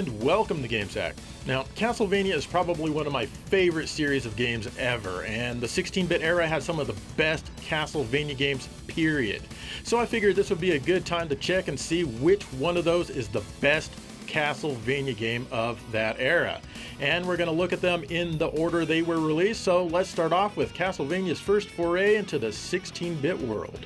and welcome to GameSack. Now, Castlevania is probably one of my favorite series of games ever, and the 16-bit era has some of the best Castlevania games, period. So I figured this would be a good time to check and see which one of those is the best Castlevania game of that era. And we're going to look at them in the order they were released, so let's start off with Castlevania's first foray into the 16-bit world.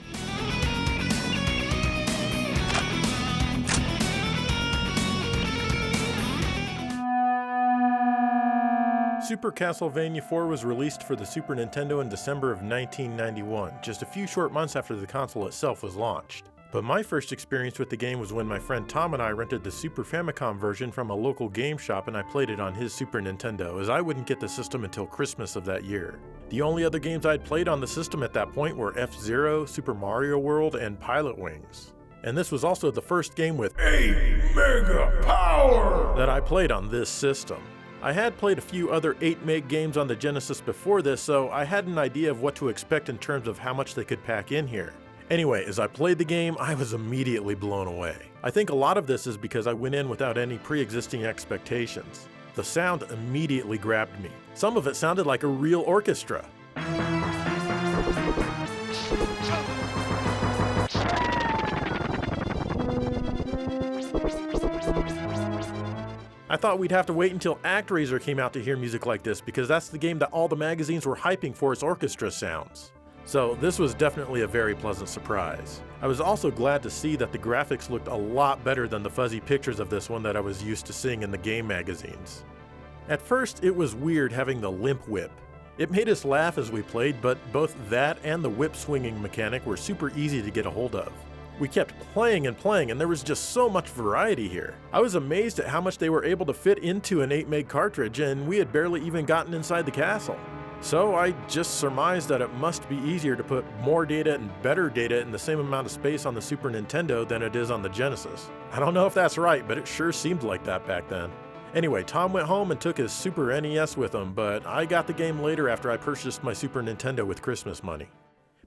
Super Castlevania 4 was released for the Super Nintendo in December of 1991, just a few short months after the console itself was launched. But my first experience with the game was when my friend Tom and I rented the Super Famicom version from a local game shop and I played it on his Super Nintendo, as I wouldn't get the system until Christmas of that year. The only other games I'd played on the system at that point were F-Zero, Super Mario World, and Pilot Wings. And this was also the first game with 8 mega power that I played on this system. I had played a few other 8 meg games on the Genesis before this, so I had an idea of what to expect in terms of how much they could pack in here. Anyway, as I played the game, I was immediately blown away. I think a lot of this is because I went in without any pre-existing expectations. The sound immediately grabbed me. Some of it sounded like a real orchestra. I thought we'd have to wait until ActRaiser came out to hear music like this, because that's the game that all the magazines were hyping for its orchestra sounds. So this was definitely a very pleasant surprise. I was also glad to see that the graphics looked a lot better than the fuzzy pictures of this one that I was used to seeing in the game magazines. At first, it was weird having the limp whip. It made us laugh as we played, but both that and the whip swinging mechanic were super easy to get a hold of. We kept playing and playing, and there was just so much variety here. I was amazed at how much they were able to fit into an 8 meg cartridge, and we had barely even gotten inside the castle. So I just surmised that it must be easier to put more data and better data in the same amount of space on the Super Nintendo than it is on the Genesis. I don't know if that's right, but it sure seemed like that back then. Anyway, Tom went home and took his Super NES with him, but I got the game later after I purchased my Super Nintendo with Christmas money.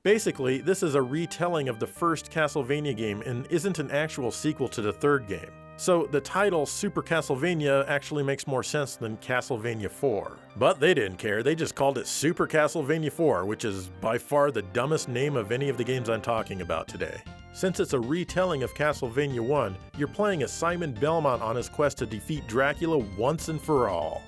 Basically, this is a retelling of the first Castlevania game and isn't an actual sequel to the third game. So the title Super Castlevania actually makes more sense than Castlevania 4. But they didn't care, they just called it Super Castlevania 4, which is by far the dumbest name of any of the games I'm talking about today. Since it's a retelling of Castlevania 1, you're playing as Simon Belmont on his quest to defeat Dracula once and for all.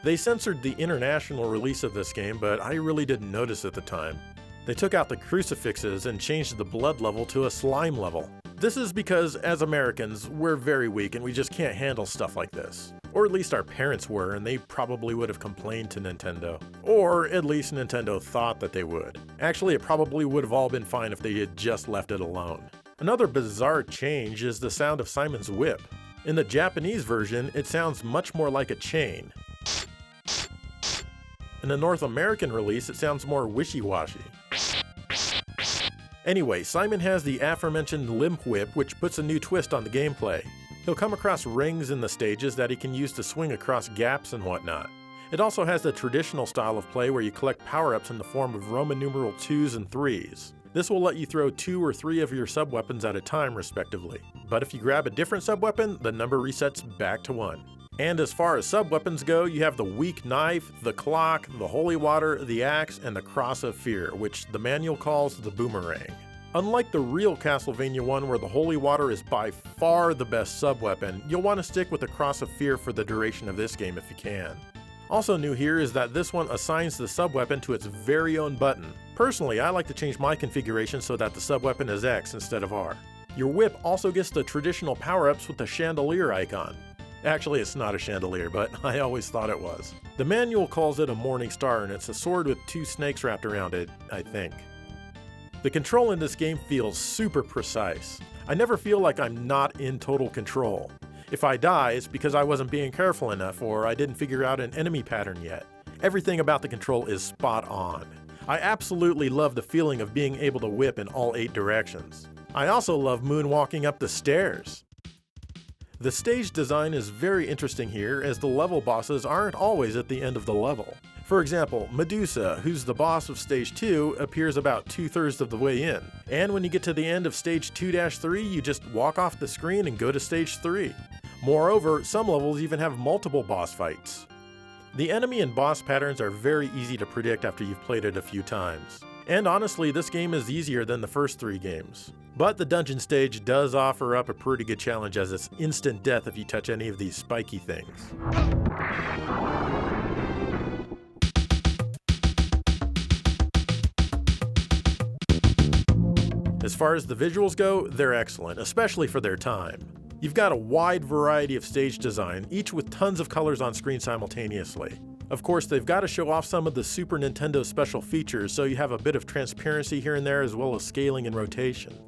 They censored the international release of this game, but I really didn't notice at the time. They took out the crucifixes and changed the blood level to a slime level. This is because, as Americans, we're very weak and we just can't handle stuff like this. Or at least our parents were, and they probably would have complained to Nintendo. Or at least Nintendo thought that they would. Actually, it probably would have all been fine if they had just left it alone. Another bizarre change is the sound of Simon's whip. In the Japanese version, it sounds much more like a chain. In the North American release, it sounds more wishy-washy. Anyway, Simon has the aforementioned limp whip, which puts a new twist on the gameplay. He'll come across rings in the stages that he can use to swing across gaps and whatnot. It also has the traditional style of play where you collect power-ups in the form of Roman numeral 2s and 3s. This will let you throw 2 or 3 of your sub-weapons at a time, respectively. But if you grab a different sub-weapon, the number resets back to 1. And as far as sub-weapons go, you have the weak knife, the clock, the holy water, the axe, and the cross of fear, which the manual calls the boomerang. Unlike the real Castlevania 1, where the holy water is by far the best sub-weapon, you'll want to stick with the cross of fear for the duration of this game if you can. Also new here is that this one assigns the sub-weapon to its very own button. Personally, I like to change my configuration so that the sub-weapon is X instead of R. Your whip also gets the traditional power-ups with the chandelier icon. Actually, it's not a chandelier, but I always thought it was. The manual calls it a morning star, and it's a sword with 2 snakes wrapped around it, I think. The control in this game feels super precise. I never feel like I'm not in total control. If I die, it's because I wasn't being careful enough, or I didn't figure out an enemy pattern yet. Everything about the control is spot on. I absolutely love the feeling of being able to whip in all 8 directions. I also love moonwalking up the stairs. The stage design is very interesting here, as the level bosses aren't always at the end of the level. For example, Medusa, who's the boss of Stage 2, appears about 2/3 of the way in. And when you get to the end of Stage 2-3, you just walk off the screen and go to Stage 3. Moreover, some levels even have multiple boss fights. The enemy and boss patterns are very easy to predict after you've played it a few times. And honestly, this game is easier than the first 3 games. But the dungeon stage does offer up a pretty good challenge, as it's instant death if you touch any of these spiky things. As far as the visuals go, they're excellent, especially for their time. You've got a wide variety of stage design, each with tons of colors on screen simultaneously. Of course, they've got to show off some of the Super Nintendo special features, so you have a bit of transparency here and there, as well as scaling and rotation.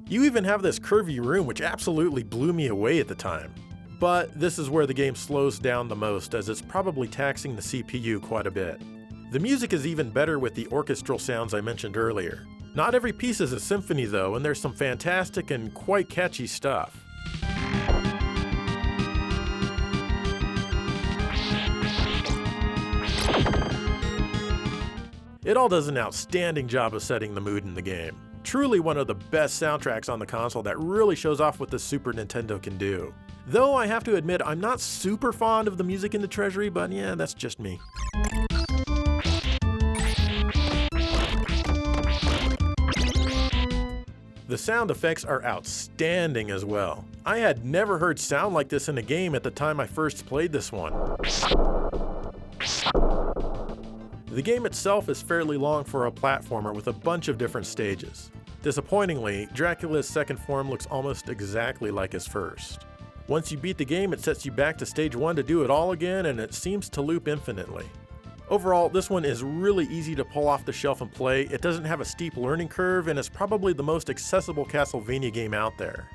You even have this curvy room, which absolutely blew me away at the time. But this is where the game slows down the most, as it's probably taxing the CPU quite a bit. The music is even better with the orchestral sounds I mentioned earlier. Not every piece is a symphony though, and there's some fantastic and quite catchy stuff. It all does an outstanding job of setting the mood in the game. Truly one of the best soundtracks on the console that really shows off what the Super Nintendo can do. Though I have to admit, I'm not super fond of the music in the Treasury, but yeah, that's just me. The sound effects are outstanding as well. I had never heard sound like this in a game at the time I first played this one. The game itself is fairly long for a platformer with a bunch of different stages. Disappointingly, Dracula's second form looks almost exactly like his first. Once you beat the game, it sets you back to stage 1 to do it all again, and it seems to loop infinitely. Overall, this one is really easy to pull off the shelf and play. It doesn't have a steep learning curve, and it's probably the most accessible Castlevania game out there.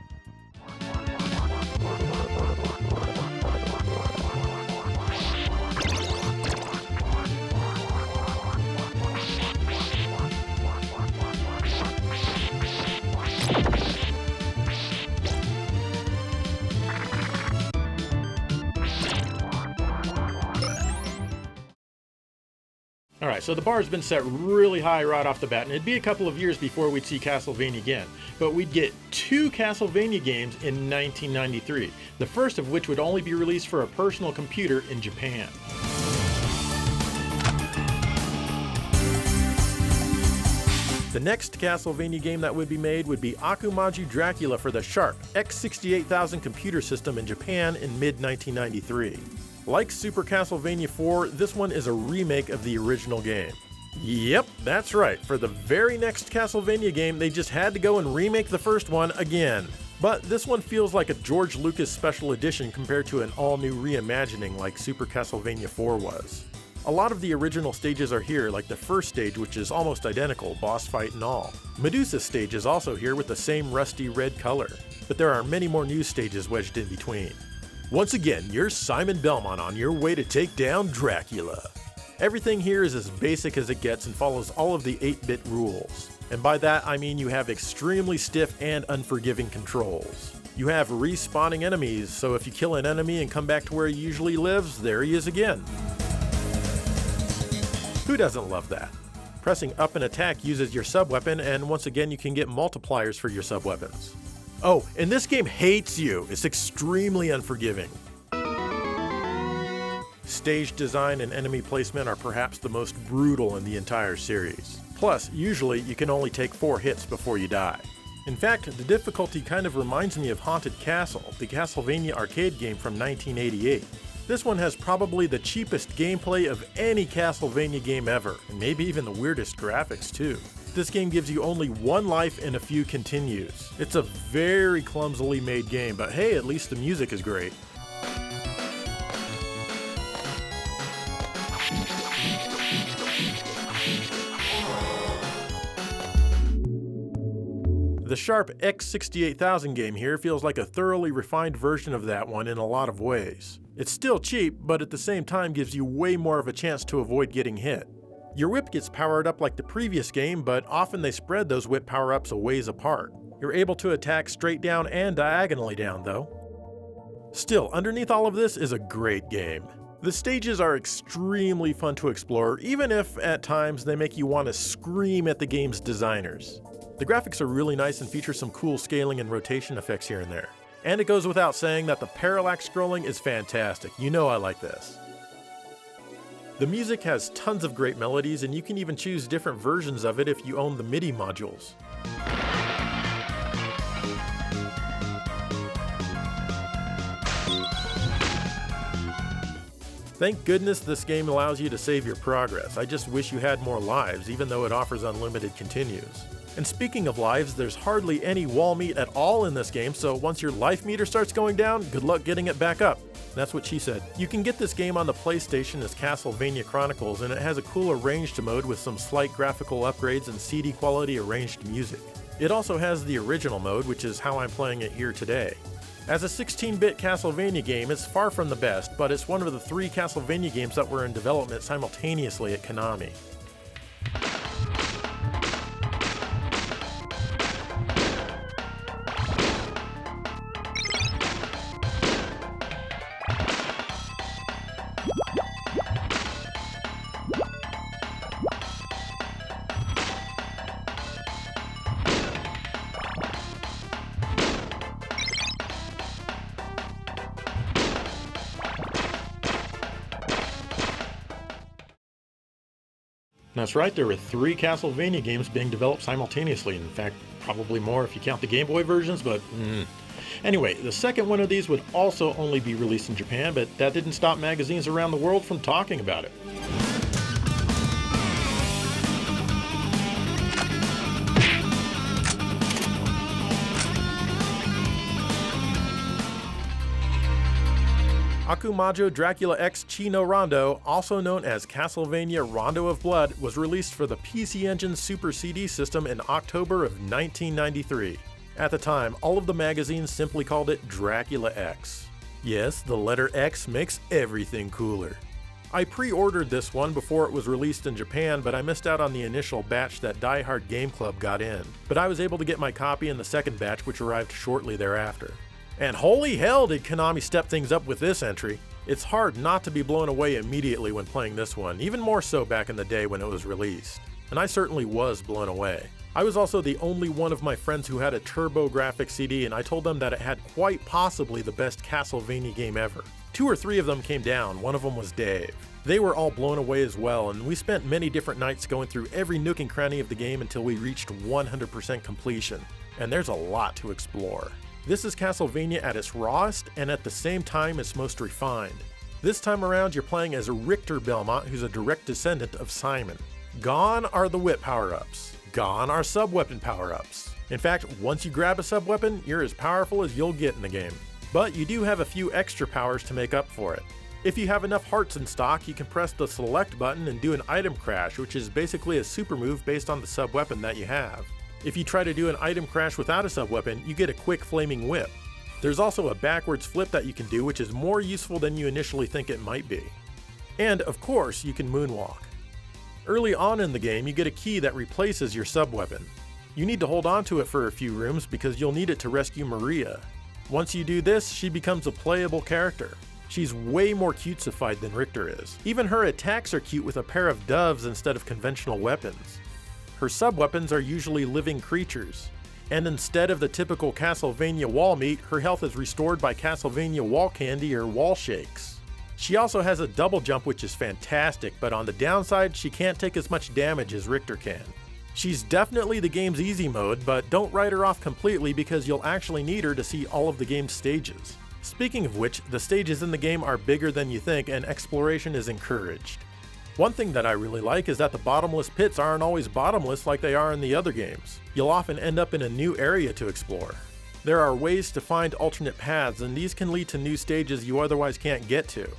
Alright, so the bar's been set really high right off the bat, and it'd be a couple of years before we'd see Castlevania again. But we'd get 2 Castlevania games in 1993, the first of which would only be released for a personal computer in Japan. The next Castlevania game that would be made would be Akumaju Dracula for the Sharp X68000 computer system in Japan in mid-1993. Like Super Castlevania 4, this one is a remake of the original game. Yep, that's right. For the very next Castlevania game, they just had to go and remake the first one again. But this one feels like a George Lucas special edition compared to an all-new reimagining like Super Castlevania 4 was. A lot of the original stages are here, like the first stage, which is almost identical, boss fight and all. Medusa's stage is also here with the same rusty red color, but there are many more new stages wedged in between. Once again, you're Simon Belmont on your way to take down Dracula. Everything here is as basic as it gets and follows all of the 8-bit rules. And by that I mean you have extremely stiff and unforgiving controls. You have respawning enemies, so if you kill an enemy and come back to where he usually lives, there he is again. Who doesn't love that? Pressing up and attack uses your sub-weapon, and once again you can get multipliers for your sub-weapons. Oh, and this game hates you. It's extremely unforgiving. Stage design and enemy placement are perhaps the most brutal in the entire series. Plus, usually you can only take 4 hits before you die. In fact, the difficulty kind of reminds me of Haunted Castle, the Castlevania arcade game from 1988. This one has probably the cheapest gameplay of any Castlevania game ever, and maybe even the weirdest graphics too. This game gives you only 1 life and a few continues. It's a very clumsily made game, but hey, at least the music is great. The Sharp X68000 game here feels like a thoroughly refined version of that one in a lot of ways. It's still cheap, but at the same time gives you way more of a chance to avoid getting hit. Your whip gets powered up like the previous game, but often they spread those whip power-ups a ways apart. You're able to attack straight down and diagonally down though. Still, underneath all of this is a great game. The stages are extremely fun to explore, even if at times they make you want to scream at the game's designers. The graphics are really nice and feature some cool scaling and rotation effects here and there. And it goes without saying that the parallax scrolling is fantastic. You know I like this. The music has tons of great melodies, and you can even choose different versions of it if you own the MIDI modules. Thank goodness this game allows you to save your progress. I just wish you had more lives, even though it offers unlimited continues. And speaking of lives, there's hardly any wall meat at all in this game, so once your life meter starts going down, good luck getting it back up. That's what she said. You can get this game on the PlayStation as Castlevania Chronicles, and it has a cool arranged mode with some slight graphical upgrades and CD quality arranged music. It also has the original mode, which is how I'm playing it here today. As a 16-bit Castlevania game, it's far from the best, but it's one of the 3 Castlevania games that were in development simultaneously at Konami. That's right, there were 3 Castlevania games being developed simultaneously. In fact, probably more if you count the Game Boy versions, but Anyway, the second one of these would also only be released in Japan, but that didn't stop magazines around the world from talking about it. Akumajo Dracula X Chi no Rondo, also known as Castlevania Rondo of Blood, was released for the PC Engine Super CD system in October of 1993. At the time, all of the magazines simply called it Dracula X. Yes, the letter X makes everything cooler. I pre-ordered this one before it was released in Japan, but I missed out on the initial batch that Die Hard Game Club got in. But I was able to get my copy in the second batch, which arrived shortly thereafter. And holy hell did Konami step things up with this entry. It's hard not to be blown away immediately when playing this one, even more so back in the day when it was released. And I certainly was blown away. I was also the only one of my friends who had a TurboGrafx CD, and I told them that it had quite possibly the best Castlevania game ever. 2 or 3 of them came down, one of them was Dave. They were all blown away as well, and we spent many different nights going through every nook and cranny of the game until we reached 100% completion. And there's a lot to explore. This is Castlevania at its rawest, and at the same time its most refined. This time around you're playing as Richter Belmont, who's a direct descendant of Simon. Gone are the whip power-ups. Gone are sub-weapon power-ups. In fact, once you grab a sub-weapon, you're as powerful as you'll get in the game. But you do have a few extra powers to make up for it. If you have enough hearts in stock, you can press the select button and do an item crash, which is basically a super move based on the sub-weapon that you have. If you try to do an item crash without a sub-weapon, you get a quick flaming whip. There's also a backwards flip that you can do, which is more useful than you initially think it might be. And of course, you can moonwalk. Early on in the game, you get a key that replaces your sub-weapon. You need to hold on to it for a few rooms because you'll need it to rescue Maria. Once you do this, she becomes a playable character. She's way more cutesified than Richter is. Even her attacks are cute with a pair of doves instead of conventional weapons. Her sub-weapons are usually living creatures. And instead of the typical Castlevania wall meat, her health is restored by Castlevania wall candy or wall shakes. She also has a double jump, which is fantastic, but on the downside, she can't take as much damage as Richter can. She's definitely the game's easy mode, but don't write her off completely because you'll actually need her to see all of the game's stages. Speaking of which, the stages in the game are bigger than you think and exploration is encouraged. One thing that I really like is that the bottomless pits aren't always bottomless like they are in the other games. You'll often end up in a new area to explore. There are ways to find alternate paths, and these can lead to new stages you otherwise can't get to.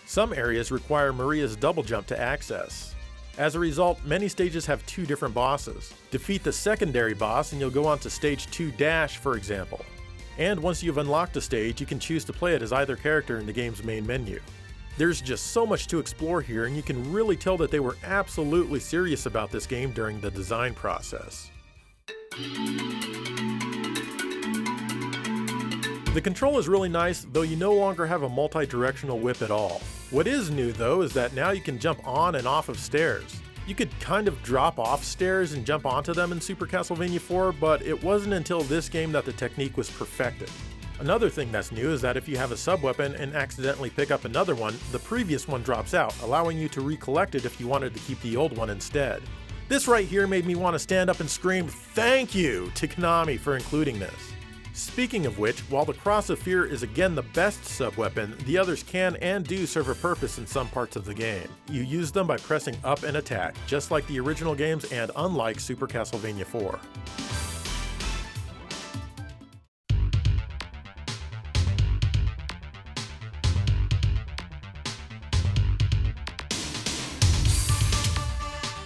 Some areas require Maria's double jump to access. As a result, many stages have 2 different bosses. Defeat the secondary boss and you'll go on to stage 2 Dash, for example. And once you've unlocked a stage, you can choose to play it as either character in the game's main menu. There's just so much to explore here, and you can really tell that they were absolutely serious about this game during the design process. The control is really nice, though you no longer have a multi-directional whip at all. What is new though is that now you can jump on and off of stairs. You could kind of drop off stairs and jump onto them in Super Castlevania 4, but it wasn't until this game that the technique was perfected. Another thing that's new is that if you have a sub-weapon and accidentally pick up another one, the previous one drops out, allowing you to recollect it if you wanted to keep the old one instead. This right here made me want to stand up and scream thank you to Konami for including this. Speaking of which, while the Cross of Fear is again the best sub-weapon, the others can and do serve a purpose in some parts of the game. You use them by pressing up and attack, just like the original games and unlike Super Castlevania IV.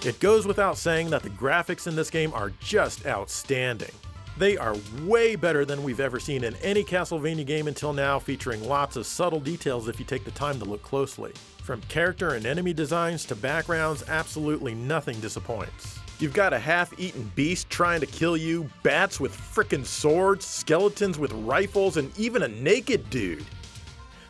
It goes without saying that the graphics in this game are just outstanding. They are way better than we've ever seen in any Castlevania game until now, featuring lots of subtle details if you take the time to look closely. From character and enemy designs to backgrounds, absolutely nothing disappoints. You've got a half-eaten beast trying to kill you, bats with frickin' swords, skeletons with rifles, and even a naked dude.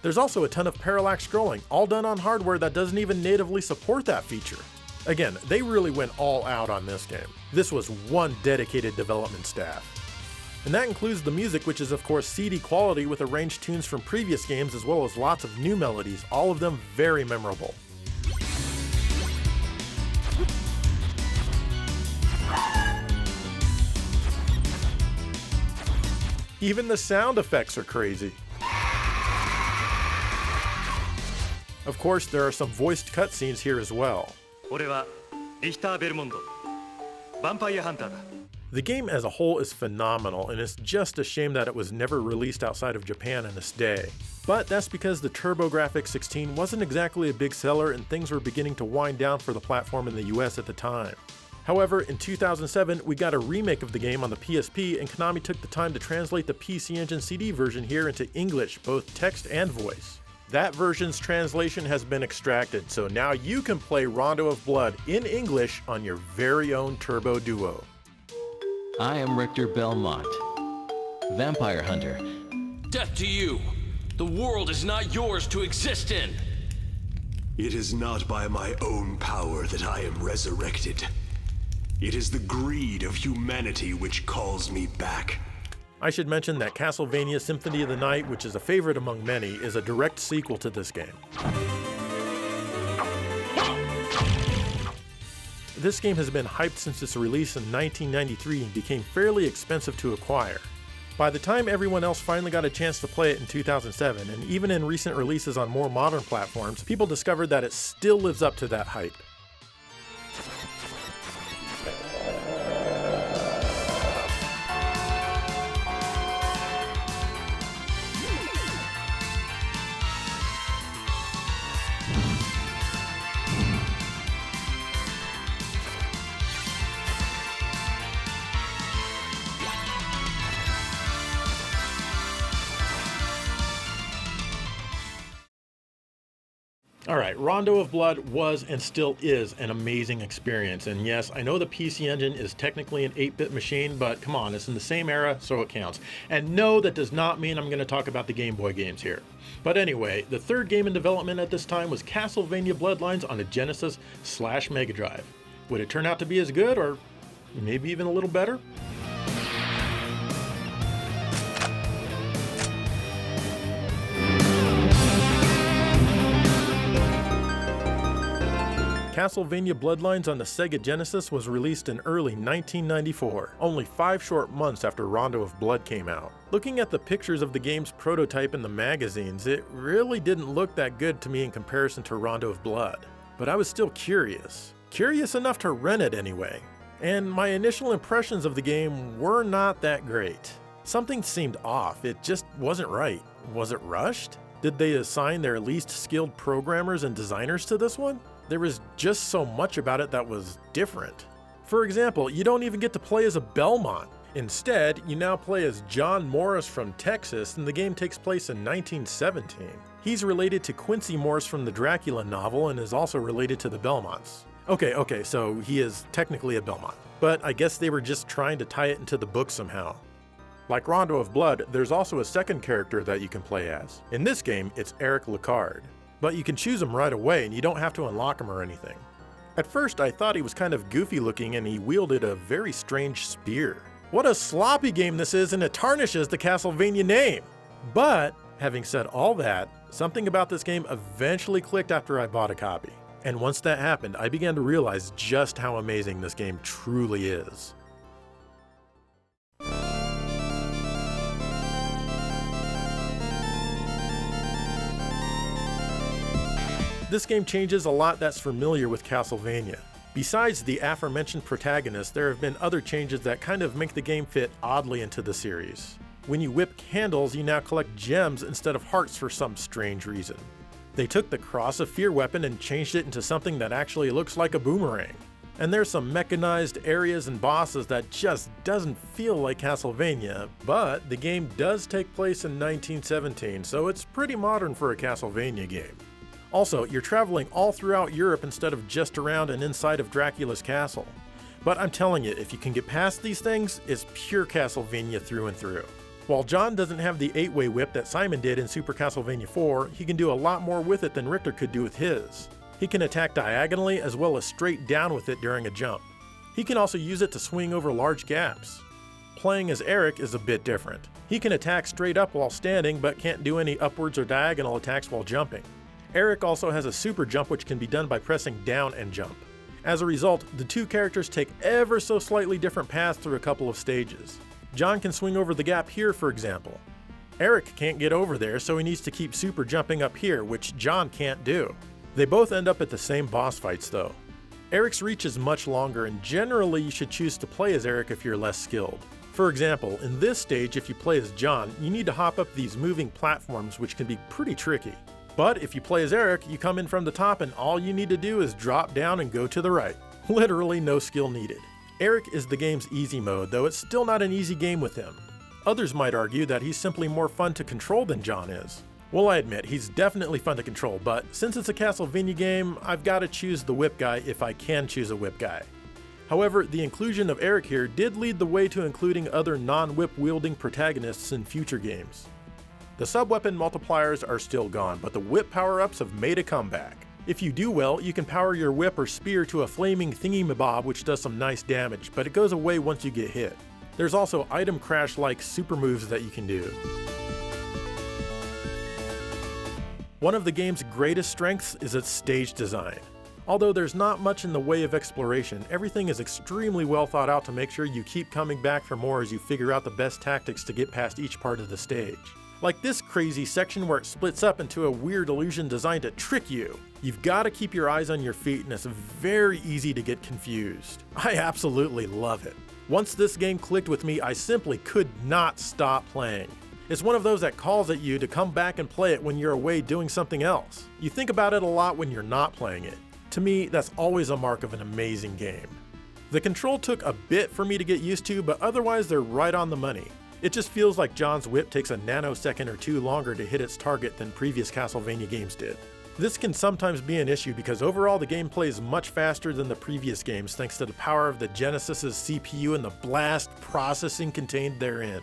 There's also a ton of parallax scrolling, all done on hardware that doesn't even natively support that feature. Again, they really went all out on this game. This was one dedicated development staff. And that includes the music, which is of course CD quality with arranged tunes from previous games as well as lots of new melodies, all of them very memorable. Even the sound effects are crazy. Of course, there are some voiced cutscenes here as well. The game as a whole is phenomenal, and it's just a shame that it was never released outside of Japan in its day. But that's because the TurboGrafx 16 wasn't exactly a big seller and things were beginning to wind down for the platform in the US at the time. However, in 2007, we got a remake of the game on the PSP, and Konami took the time to translate the PC Engine CD version here into English, both text and voice. That version's translation has been extracted, so now you can play Rondo of Blood in English on your very own Turbo Duo. I am Richter Belmont, Vampire Hunter. Death to you! The world is not yours to exist in! It is not by my own power that I am resurrected. It is the greed of humanity which calls me back. I should mention that Castlevania Symphony of the Night, which is a favorite among many, is a direct sequel to this game. This game has been hyped since its release in 1993 and became fairly expensive to acquire. By the time everyone else finally got a chance to play it in 2007, and even in recent releases on more modern platforms, people discovered that it still lives up to that hype. Alright, Rondo of Blood was and still is an amazing experience, and yes, I know the PC Engine is technically an 8-bit machine, but come on, it's in the same era, so it counts. And no, that does not mean I'm going to talk about the Game Boy games here. But anyway, the third game in development at this time was Castlevania Bloodlines on the Genesis/Mega Drive. Would it turn out to be as good, or maybe even a little better? Castlevania Bloodlines on the Sega Genesis was released in early 1994, only 5 short months after Rondo of Blood came out. Looking at the pictures of the game's prototype in the magazines, it really didn't look that good to me in comparison to Rondo of Blood. But I was still curious enough to rent it anyway. And my initial impressions of the game were not that great. Something seemed off, it just wasn't right. Was it rushed? Did they assign their least skilled programmers and designers to this one? There was just so much about it that was different. For example, you don't even get to play as a Belmont. Instead, you now play as John Morris from Texas, and the game takes place in 1917. He's related to Quincy Morris from the Dracula novel and is also related to the Belmonts. Okay, so he is technically a Belmont, but I guess they were just trying to tie it into the book somehow. Like Rondo of Blood, there's also a second character that you can play as. In this game, it's Eric Lecard. But you can choose him right away and you don't have to unlock him or anything. At first I thought he was kind of goofy looking and he wielded a very strange spear. What a sloppy game this is, and it tarnishes the Castlevania name! But having said all that, something about this game eventually clicked after I bought a copy. And once that happened, I began to realize just how amazing this game truly is. This game changes a lot that's familiar with Castlevania. Besides the aforementioned protagonist, there have been other changes that kind of make the game fit oddly into the series. When you whip candles, you now collect gems instead of hearts for some strange reason. They took the Cross of Fear weapon and changed it into something that actually looks like a boomerang. And there's some mechanized areas and bosses that just doesn't feel like Castlevania, but the game does take place in 1917, so it's pretty modern for a Castlevania game. Also, you're traveling all throughout Europe instead of just around and inside of Dracula's castle. But I'm telling you, if you can get past these things, it's pure Castlevania through and through. While John doesn't have the 8-way whip that Simon did in Super Castlevania 4, he can do a lot more with it than Richter could do with his. He can attack diagonally as well as straight down with it during a jump. He can also use it to swing over large gaps. Playing as Erik is a bit different. He can attack straight up while standing, but can't do any upwards or diagonal attacks while jumping. Erik also has a super jump which can be done by pressing down and jump. As a result, the two characters take ever so slightly different paths through a couple of stages. John can swing over the gap here, for example. Erik can't get over there, so he needs to keep super jumping up here, which John can't do. They both end up at the same boss fights though. Erik's reach is much longer, and generally you should choose to play as Erik if you're less skilled. For example, in this stage, if you play as John, you need to hop up these moving platforms, which can be pretty tricky. But if you play as Erik, you come in from the top and all you need to do is drop down and go to the right. Literally no skill needed. Erik is the game's easy mode, though it's still not an easy game with him. Others might argue that he's simply more fun to control than John is. Well, I admit, he's definitely fun to control, but since it's a Castlevania game, I've got to choose the whip guy if I can choose a whip guy. However, the inclusion of Erik here did lead the way to including other non-whip wielding protagonists in future games. The sub-weapon multipliers are still gone, but the whip power-ups have made a comeback. If you do well, you can power your whip or spear to a flaming thingy-mabob which does some nice damage, but it goes away once you get hit. There's also item crash-like super moves that you can do. One of the game's greatest strengths is its stage design. Although there's not much in the way of exploration, everything is extremely well thought out to make sure you keep coming back for more as you figure out the best tactics to get past each part of the stage. Like this crazy section where it splits up into a weird illusion designed to trick you. You've got to keep your eyes on your feet and it's very easy to get confused. I absolutely love it. Once this game clicked with me, I simply could not stop playing. It's one of those that calls at you to come back and play it when you're away doing something else. You think about it a lot when you're not playing it. To me, that's always a mark of an amazing game. The control took a bit for me to get used to, but otherwise they're right on the money. It just feels like John's whip takes a nanosecond or two longer to hit its target than previous Castlevania games did. This can sometimes be an issue because overall the game plays much faster than the previous games thanks to the power of the Genesis's CPU and the blast processing contained therein.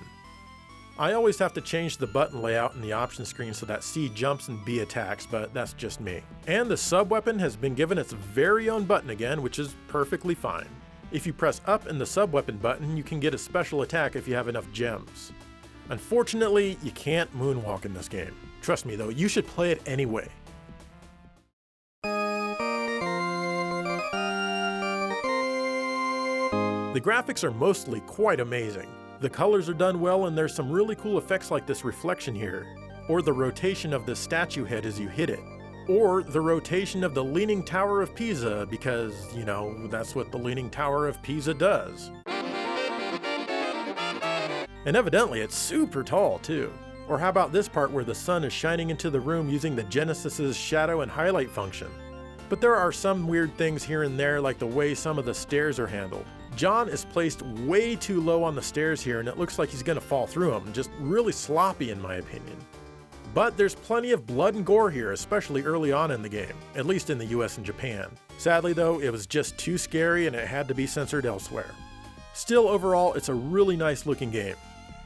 I always have to change the button layout in the option screen so that C jumps and B attacks, but that's just me. And the sub-weapon has been given its very own button again, which is perfectly fine. If you press up in the sub-weapon button, you can get a special attack if you have enough gems. Unfortunately, you can't moonwalk in this game. Trust me though, you should play it anyway. The graphics are mostly quite amazing. The colors are done well and there's some really cool effects like this reflection here, or the rotation of the statue head as you hit it, or the rotation of the Leaning Tower of Pisa because, you know, that's what the Leaning Tower of Pisa does. And evidently it's super tall too. Or how about this part where the sun is shining into the room using the Genesis's shadow and highlight function. But there are some weird things here and there like the way some of the stairs are handled. John is placed way too low on the stairs here and it looks like he's gonna fall through them, just really sloppy in my opinion. But there's plenty of blood and gore here, especially early on in the game, at least in the US and Japan. Sadly though, it was just too scary and it had to be censored elsewhere. Still, overall, it's a really nice looking game.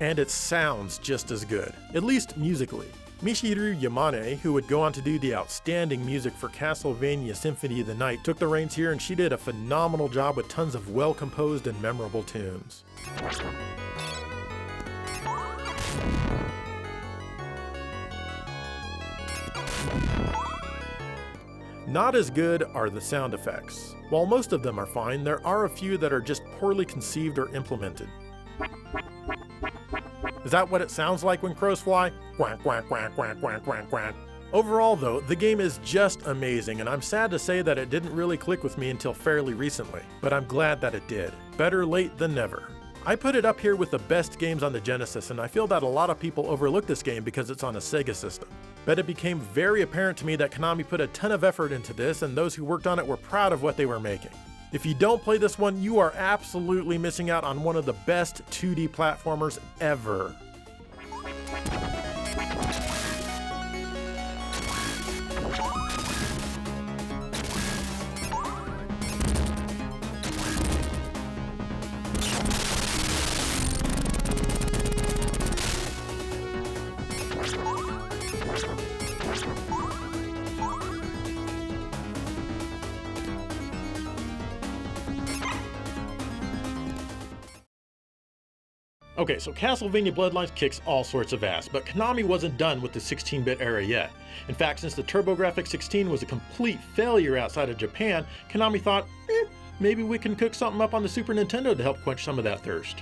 And it sounds just as good, at least musically. Michiru Yamane, who would go on to do the outstanding music for Castlevania Symphony of the Night, took the reins here and she did a phenomenal job with tons of well-composed and memorable tunes. Not as good are the sound effects. While most of them are fine, there are a few that are just poorly conceived or implemented. Is that what it sounds like when crows fly? Quack, quack, quack, quack, quack, quack, quack. Overall though, the game is just amazing, and I'm sad to say that it didn't really click with me until fairly recently, but I'm glad that it did. Better late than never. I put it up here with the best games on the Genesis, and I feel that a lot of people overlook this game because it's on a Sega system. But it became very apparent to me that Konami put a ton of effort into this, and those who worked on it were proud of what they were making. If you don't play this one, you are absolutely missing out on one of the best 2D platformers ever. Okay, so Castlevania Bloodlines kicks all sorts of ass, but Konami wasn't done with the 16-bit era yet. In fact, since the TurboGrafx 16 was a complete failure outside of Japan, Konami thought, maybe we can cook something up on the Super Nintendo to help quench some of that thirst.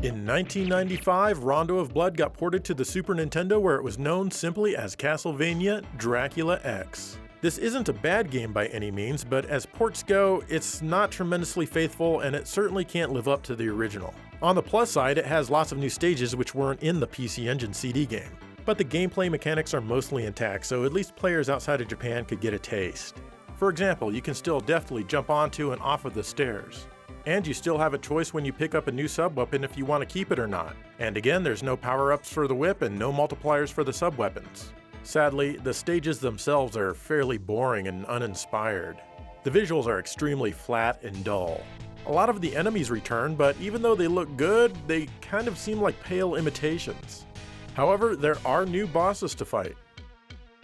In 1995, Rondo of Blood got ported to the Super Nintendo, where it was known simply as Castlevania Dracula X. This isn't a bad game by any means, but as ports go, it's not tremendously faithful, and it certainly can't live up to the original. On the plus side, it has lots of new stages which weren't in the PC Engine CD game. But the gameplay mechanics are mostly intact, so at least players outside of Japan could get a taste. For example, you can still deftly jump onto and off of the stairs. And you still have a choice when you pick up a new sub-weapon if you want to keep it or not. And again, there's no power-ups for the whip and no multipliers for the sub-weapons. Sadly, the stages themselves are fairly boring and uninspired. The visuals are extremely flat and dull. A lot of the enemies return, but even though they look good, they kind of seem like pale imitations. However, there are new bosses to fight.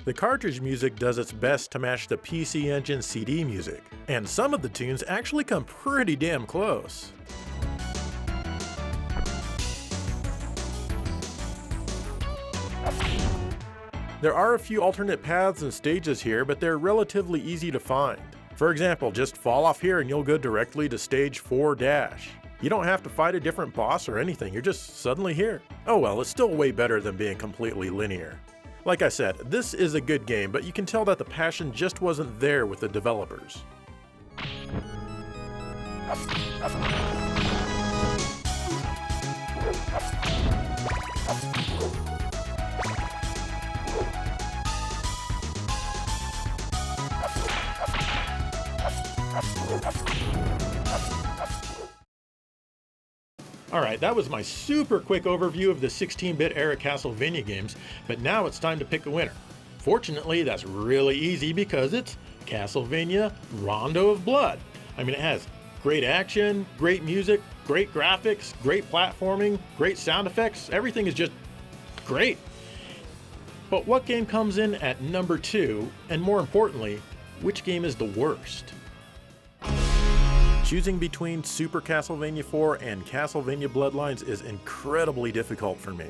The cartridge music does its best to match the PC Engine CD music, and some of the tunes actually come pretty damn close. There are a few alternate paths and stages here, but they're relatively easy to find. For example, just fall off here and you'll go directly to stage 4-. You don't have to fight a different boss or anything, you're just suddenly here. Oh well, it's still way better than being completely linear. Like I said, this is a good game, but you can tell that the passion just wasn't there with the developers. Alright, that was my super quick overview of the 16-bit era Castlevania games, but now it's time to pick a winner. Fortunately, that's really easy because it's Castlevania Rondo of Blood. I mean, it has great action, great music, great graphics, great platforming, great sound effects, everything is just great. But what game comes in at number 2, and more importantly, which game is the worst? Choosing between Super Castlevania 4 and Castlevania Bloodlines is incredibly difficult for me.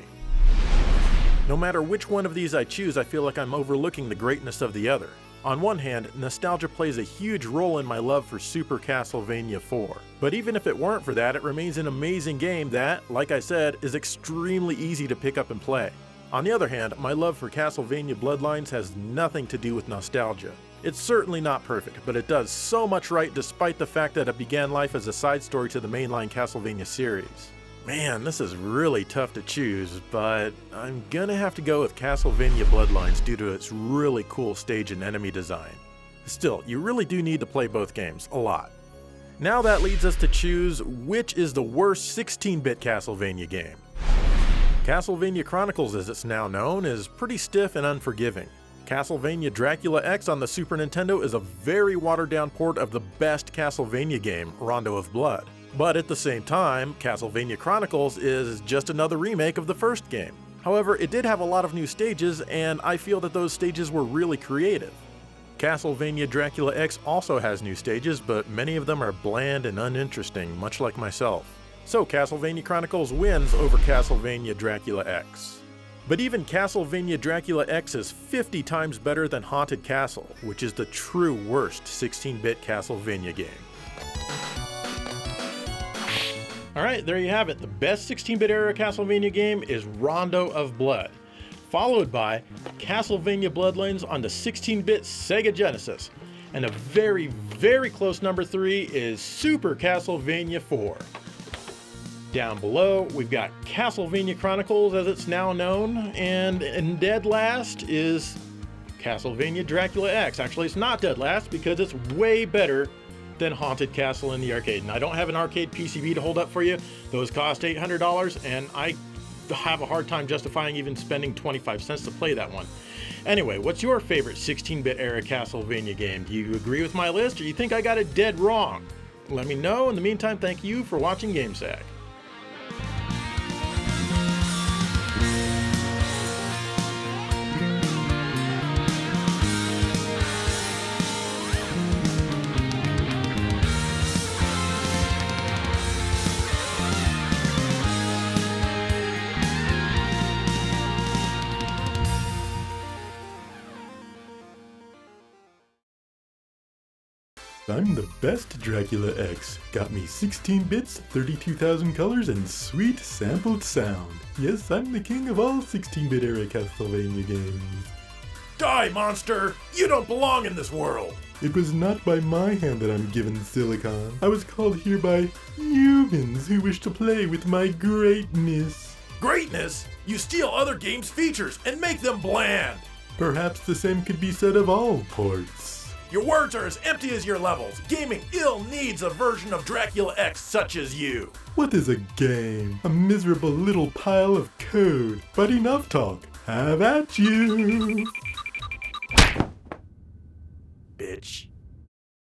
No matter which one of these I choose, I feel like I'm overlooking the greatness of the other. On one hand, nostalgia plays a huge role in my love for Super Castlevania 4. But even if it weren't for that, it remains an amazing game that, like I said, is extremely easy to pick up and play. On the other hand, my love for Castlevania Bloodlines has nothing to do with nostalgia. It's certainly not perfect, but it does so much right despite the fact that it began life as a side story to the mainline Castlevania series. Man, this is really tough to choose, but I'm gonna have to go with Castlevania Bloodlines due to its really cool stage and enemy design. Still, you really do need to play both games, a lot. Now that leads us to choose which is the worst 16-bit Castlevania game. Castlevania Chronicles, as it's now known, is pretty stiff and unforgiving. Castlevania Dracula X on the Super Nintendo is a very watered-down port of the best Castlevania game, Rondo of Blood. But at the same time, Castlevania Chronicles is just another remake of the first game. However, it did have a lot of new stages, and I feel that those stages were really creative. Castlevania Dracula X also has new stages, but many of them are bland and uninteresting, much like myself. So Castlevania Chronicles wins over Castlevania Dracula X. But even Castlevania Dracula X is 50 times better than Haunted Castle, which is the true worst 16-bit Castlevania game. Alright, there you have it. The best 16-bit era Castlevania game is Rondo of Blood, followed by Castlevania Bloodlines on the 16-bit Sega Genesis. And a very, very close number 3 is Super Castlevania 4. Down below, we've got Castlevania Chronicles, as it's now known, and in dead last is Castlevania Dracula X. Actually, it's not dead last because it's way better than Haunted Castle in the arcade. And I don't have an arcade PCB to hold up for you. Those cost $800, and I have a hard time justifying even spending 25 cents to play that one. Anyway, what's your favorite 16-bit era Castlevania game? Do you agree with my list, or you think I got it dead wrong? Let me know. In the meantime, thank you for watching GameSack. I'm the best Dracula X. Got me 16 bits, 32,000 colors, and sweet sampled sound. Yes, I'm the king of all 16-bit era Castlevania games. Die, monster! You don't belong in this world! It was not by my hand that I'm given Silicon. I was called here by humans who wish to play with my greatness. Greatness? You steal other games' features and make them bland! Perhaps the same could be said of all ports. Your words are as empty as your levels. Gaming ill needs a version of Dracula X such as you. What is a game? A miserable little pile of code. But enough talk. Have at you! Bitch.